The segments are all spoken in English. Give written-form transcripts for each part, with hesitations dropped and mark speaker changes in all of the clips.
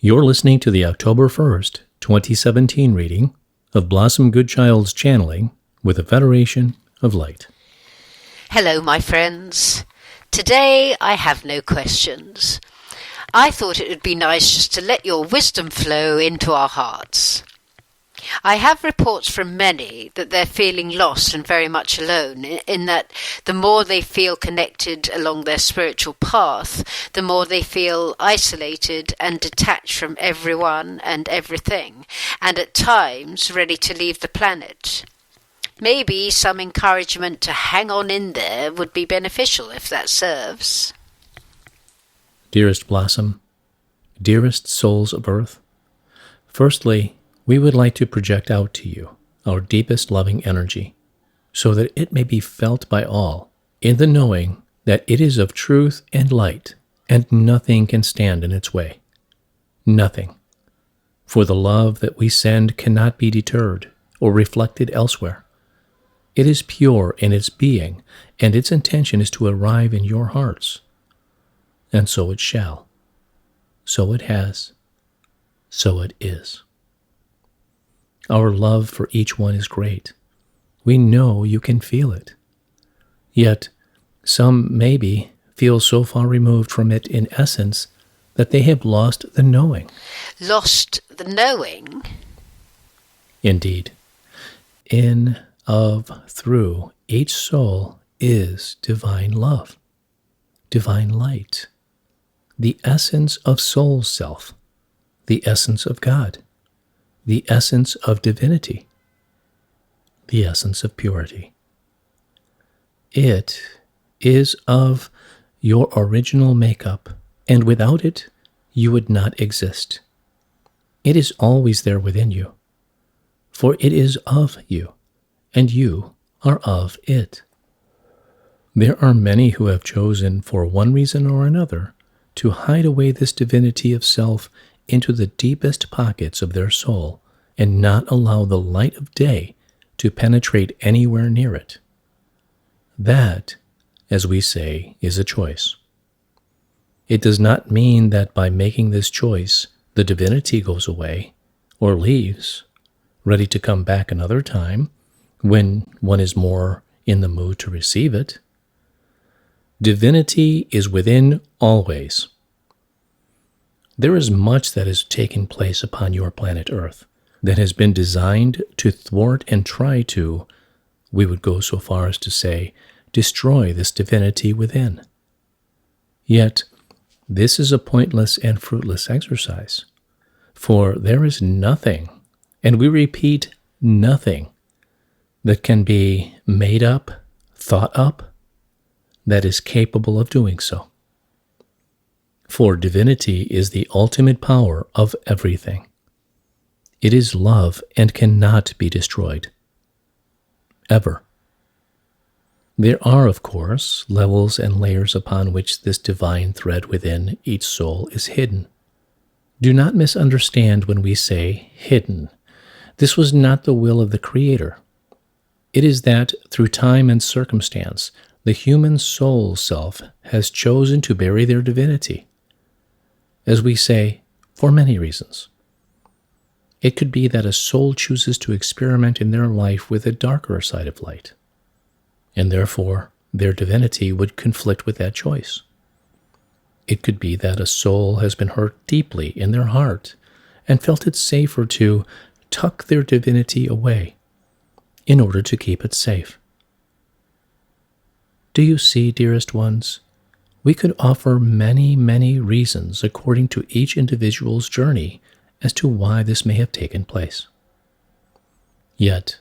Speaker 1: You're listening to the October 1st, 2017 reading of Blossom Goodchild's Channeling with the Federation of Light.
Speaker 2: Hello, my friends. Today I have no questions. I thought it would be nice just to let your wisdom flow into our hearts. I have reports from many that they're feeling lost and very much alone, in that the more they feel connected along their spiritual path, the more they feel isolated and detached from everyone and everything, and at times ready to leave the planet. Maybe some encouragement to hang on in there would be beneficial if that serves.
Speaker 1: Dearest Blossom, dearest souls of Earth, firstly, we would like to project out to you our deepest loving energy, so that it may be felt by all, in the knowing that it is of truth and light, and nothing can stand in its way. Nothing. For the love that we send cannot be deterred or reflected elsewhere. It is pure in its being, and its intention is to arrive in your hearts. And so it shall. So it has. So it is. Our love for each one is great. We know you can feel it. Yet, some maybe feel so far removed from it in essence that they have lost the knowing.
Speaker 2: Lost the knowing?
Speaker 1: Indeed. In, of, through each soul is divine love, divine light, the essence of soul self, the essence of God, the essence of divinity, the essence of purity. It is of your original makeup, and without it, you would not exist. It is always there within you, for it is of you, and you are of it. There are many who have chosen, for one reason or another, to hide away this divinity of self into the deepest pockets of their soul and not allow the light of day to penetrate anywhere near it. That, as we say, is a choice. It does not mean that by making this choice, the divinity goes away or leaves, ready to come back another time when one is more in the mood to receive it. Divinity is within always. There is much that has taken place upon your planet Earth that has been designed to thwart and try to, we would go so far as to say, destroy this divinity within. Yet, this is a pointless and fruitless exercise, for there is nothing, and we repeat, nothing, that can be made up, thought up, that is capable of doing so. For divinity is the ultimate power of everything. It is love and cannot be destroyed. Ever. There are, of course, levels and layers upon which this divine thread within each soul is hidden. Do not misunderstand when we say hidden. This was not the will of the Creator. It is that, through time and circumstance, the human soul self has chosen to bury their divinity. As we say, for many reasons. It could be that a soul chooses to experiment in their life with a darker side of light, and therefore their divinity would conflict with that choice. It could be that a soul has been hurt deeply in their heart and felt it safer to tuck their divinity away in order to keep it safe. Do you see, dearest ones? We could offer many, many reasons according to each individual's journey as to why this may have taken place. Yet,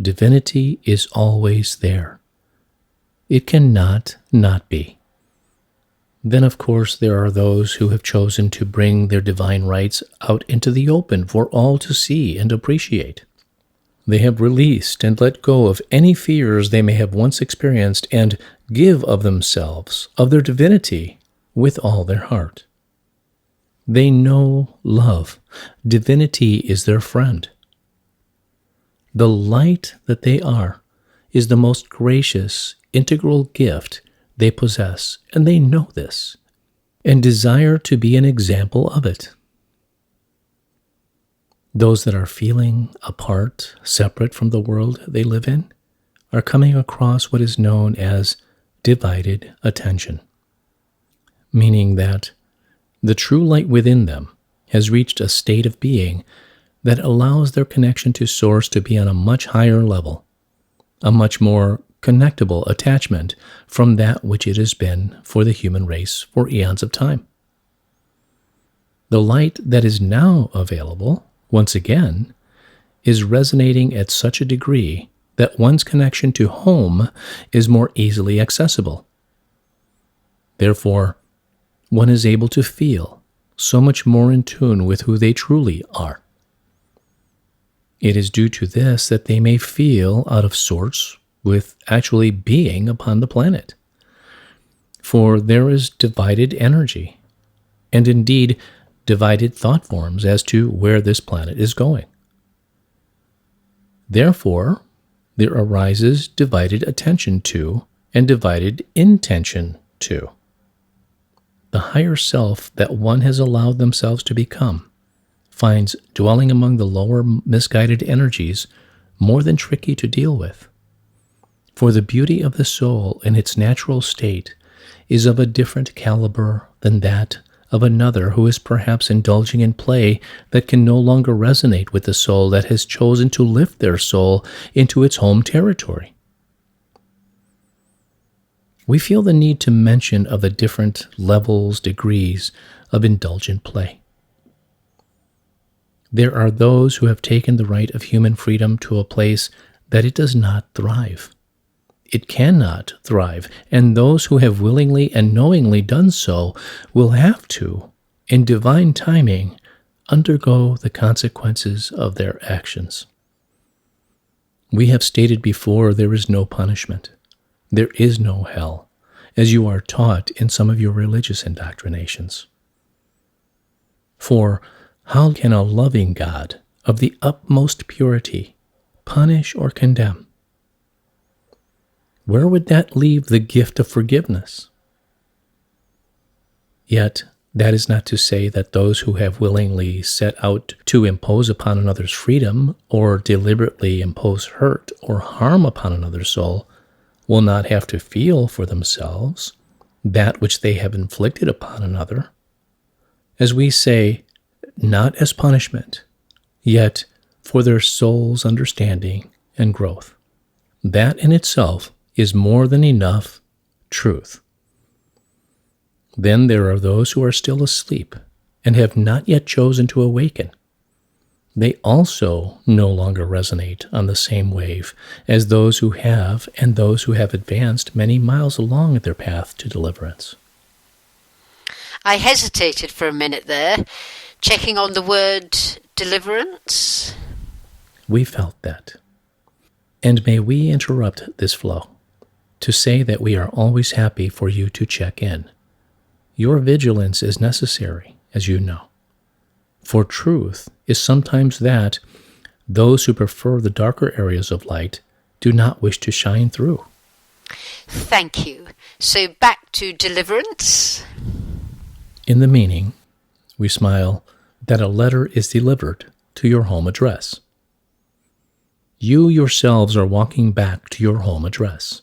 Speaker 1: divinity is always there. It cannot not be. Then, of course, there are those who have chosen to bring their divine rights out into the open for all to see and appreciate. They have released and let go of any fears they may have once experienced and give of themselves, of their divinity, with all their heart. They know love. Divinity is their friend. The light that they are is the most gracious, integral gift they possess, and they know this, and desire to be an example of it. Those that are feeling apart, separate from the world they live in, are coming across what is known as divided attention, meaning that the true light within them has reached a state of being that allows their connection to Source to be on a much higher level, a much more connectable attachment from that which it has been for the human race for eons of time. The light that is now available, once again, is resonating at such a degree that one's connection to home is more easily accessible. Therefore, one is able to feel so much more in tune with who they truly are. It is due to this that they may feel out of sorts with actually being upon the planet. For there is divided energy, and indeed divided thought forms as to where this planet is going. Therefore, there arises divided attention to and divided intention to. The higher self that one has allowed themselves to become finds dwelling among the lower misguided energies more than tricky to deal with. For the beauty of the soul in its natural state is of a different caliber than that of another who is perhaps indulging in play that can no longer resonate with the soul that has chosen to lift their soul into its home territory. We feel the need to mention of the different levels, degrees of indulgent play. There are those who have taken the right of human freedom to a place that it does not thrive. It cannot thrive, and those who have willingly and knowingly done so will have to, in divine timing, undergo the consequences of their actions. We have stated before there is no punishment. There is no hell, as you are taught in some of your religious indoctrinations. For how can a loving God of the utmost purity punish or condemn? Where would that leave the gift of forgiveness? Yet, that is not to say that those who have willingly set out to impose upon another's freedom or deliberately impose hurt or harm upon another soul will not have to feel for themselves that which they have inflicted upon another. As we say, not as punishment, yet for their soul's understanding and growth. That in itself is more than enough truth. Then there are those who are still asleep and have not yet chosen to awaken. They also no longer resonate on the same wave as those who have and those who have advanced many miles along their path to deliverance.
Speaker 2: I hesitated for a minute there, checking on the word deliverance.
Speaker 1: We felt that. And may we interrupt this flow to say that we are always happy for you to check in. Your vigilance is necessary, as you know. For truth is sometimes that those who prefer the darker areas of light do not wish to shine through.
Speaker 2: Thank you. So back to deliverance.
Speaker 1: In the meaning, we smile that a letter is delivered to your home address. You yourselves are walking back to your home address.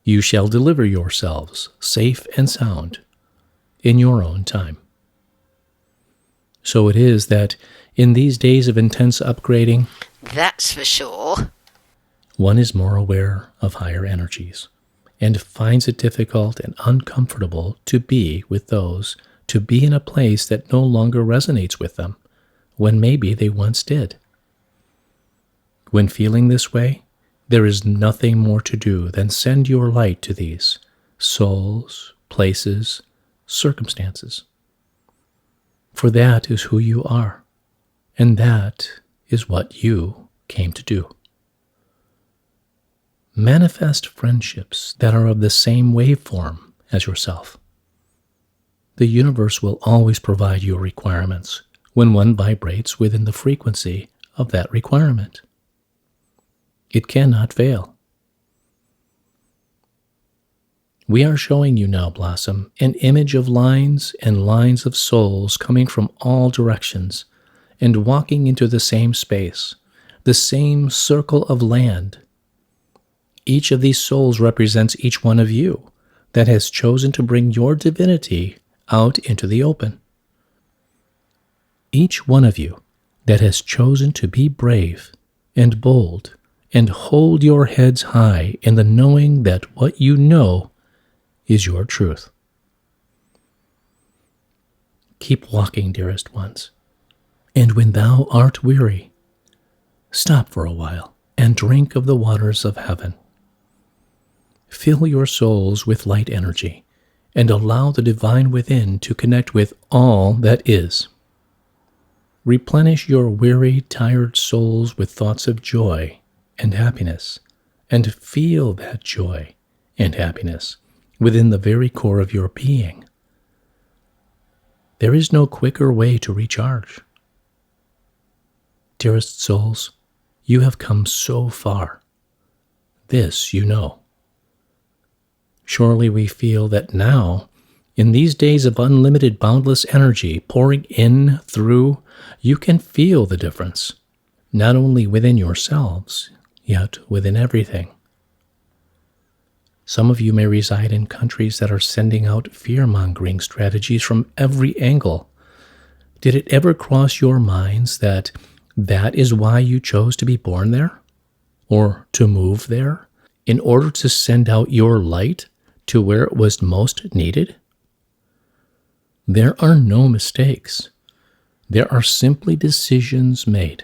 Speaker 1: You shall deliver yourselves safe and sound in your own time. So it is that in these days of intense upgrading,
Speaker 2: That's for sure.
Speaker 1: one is more aware of higher energies and finds it difficult and uncomfortable to be with those, to be in a place that no longer resonates with them, when maybe they once did. When feeling this way, there is nothing more to do than send your light to these souls, places, circumstances. For that is who you are, and that is what you came to do. Manifest friendships that are of the same waveform as yourself. The universe will always provide your requirements when one vibrates within the frequency of that requirement. It cannot fail. We are showing you now, Blossom, an image of lines and lines of souls coming from all directions and walking into the same space, the same circle of land. Each of these souls represents each one of you that has chosen to bring your divinity out into the open. Each one of you that has chosen to be brave and bold and hold your heads high in the knowing that what you know is your truth. Keep walking, dearest ones, and when thou art weary, stop for a while and drink of the waters of heaven. Fill your souls with light energy and allow the divine within to connect with all that is. Replenish your weary, tired souls with thoughts of joy and happiness, and feel that joy and happiness within the very core of your being. There is no quicker way to recharge. Dearest souls, you have come so far. This you know. Surely we feel that now, in these days of unlimited, boundless energy pouring in through, you can feel the difference, not only within yourselves, yet within everything. Some of you may reside in countries that are sending out fear-mongering strategies from every angle. Did it ever cross your minds that that is why you chose to be born there? Or to move there? In order to send out your light to where it was most needed? There are no mistakes. There are simply decisions made.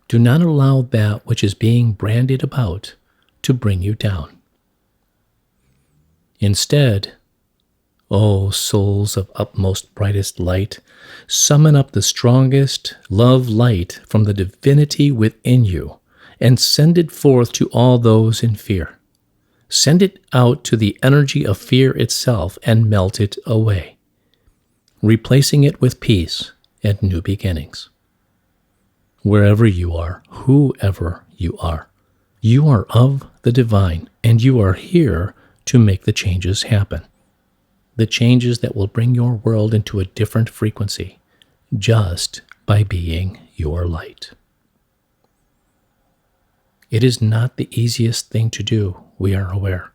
Speaker 1: Do not allow that which is being branded about to bring you down. Instead, O souls of utmost brightest light, summon up the strongest love light from the divinity within you and send it forth to all those in fear. Send it out to the energy of fear itself and melt it away, replacing it with peace and new beginnings. Wherever you are, whoever you are of the divine, and you are here to make the changes happen. The changes that will bring your world into a different frequency, just by being your light. It is not the easiest thing to do, we are aware,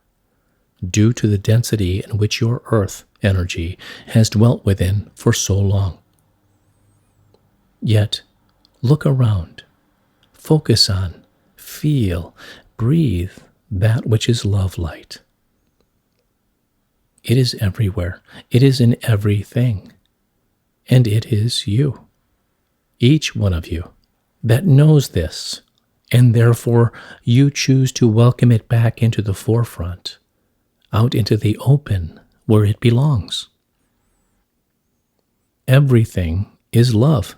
Speaker 1: due to the density in which your earth energy has dwelt within for so long. Yet, look around, focus on, feel, breathe that which is love light. It is everywhere. It is in everything. And it is you, each one of you, that knows this, and therefore you choose to welcome it back into the forefront, out into the open where it belongs. Everything is love.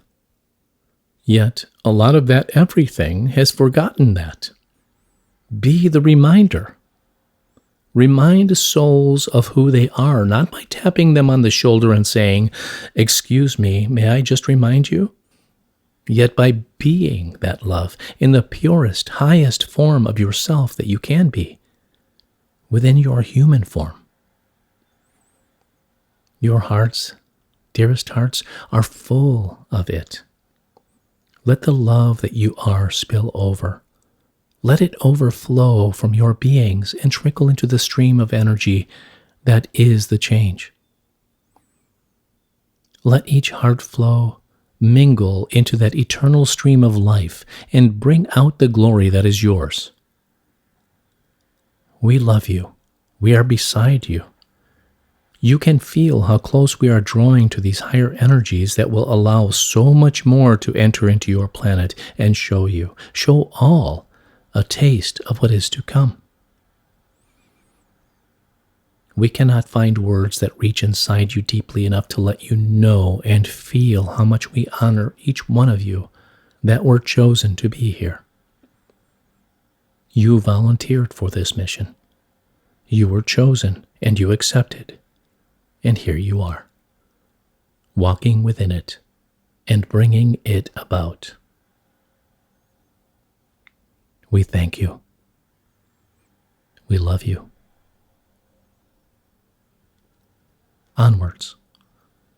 Speaker 1: Yet a lot of that everything has forgotten that. Be the reminder. Remind souls of who they are, not by tapping them on the shoulder and saying, "Excuse me, may I just remind you?" Yet by being that love in the purest, highest form of yourself that you can be, within your human form. Your hearts, dearest hearts, are full of it. Let the love that you are spill over. Let it overflow from your beings and trickle into the stream of energy that is the change. Let each heart flow mingle into that eternal stream of life and bring out the glory that is yours. We love you. We are beside you. You can feel how close we are drawing to these higher energies that will allow so much more to enter into your planet and show all, a taste of what is to come. We cannot find words that reach inside you deeply enough to let you know and feel how much we honor each one of you that were chosen to be here. You volunteered for this mission. You were chosen and you accepted. And here you are, walking within it and bringing it about. We thank you. We love you. Onwards,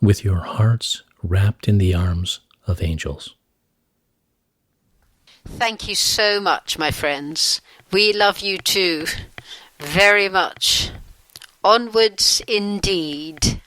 Speaker 1: with your hearts wrapped in the arms of angels.
Speaker 2: Thank you so much, my friends. We love you too, very much. Onwards indeed.